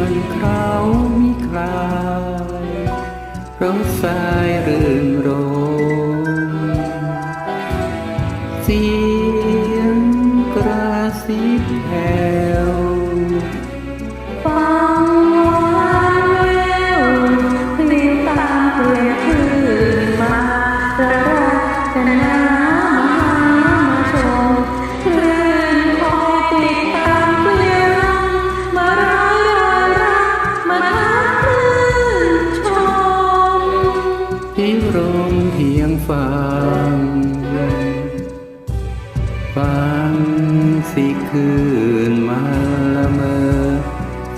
มันเขามิคลายเพราะสายรื่นรมเสียงกระซิบแผ่วฟังวานแววเพลงตามเปลี่ยนคลื่นมาระรักกันน้ำมาชมคลื่นคอยติดตามเปลี่ยนมาร้อยรักมาทักคลื่นชมพิรมเพียงฟังสิคืนมาละเมอ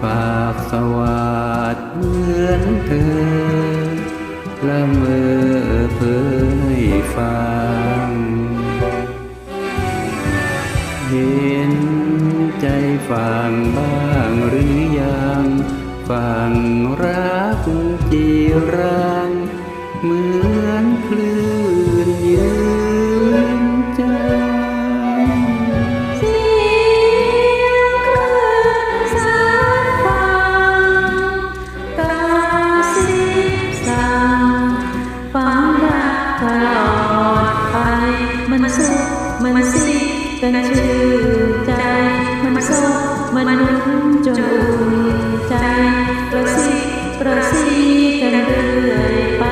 ฝากสวัสดเหมือนเธอละเมอเพ้อให้ฟังเห็นใจฟังบ้างหรือยังฟังรักจีรังเหมือนคลื่นยืนใจเสียงคลื่นซัดฟังกระซิบสั่งฟังรักตลอดไปมันสุขมันสิกันชื่นใจมันโศกมันนุ่นจนอุ่นใจกระซิบกระซิบกันเรื่อยไป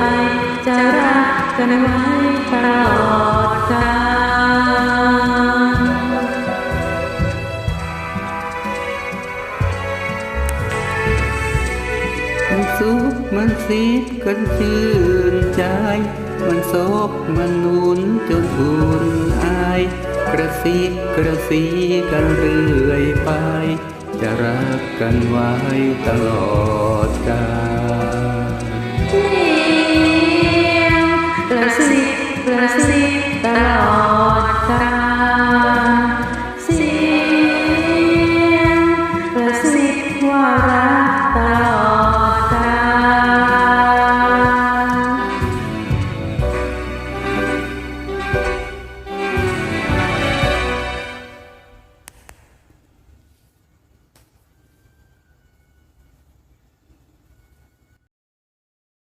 จะรักกันไว้ตลอดกาลมันสุขมันสิบกันชื่นใจมันโศกมันนุ่นจนอุ่นอายกระซิบกระซีกันเรื่อยไปจะรักกันไว้ตลอดกาล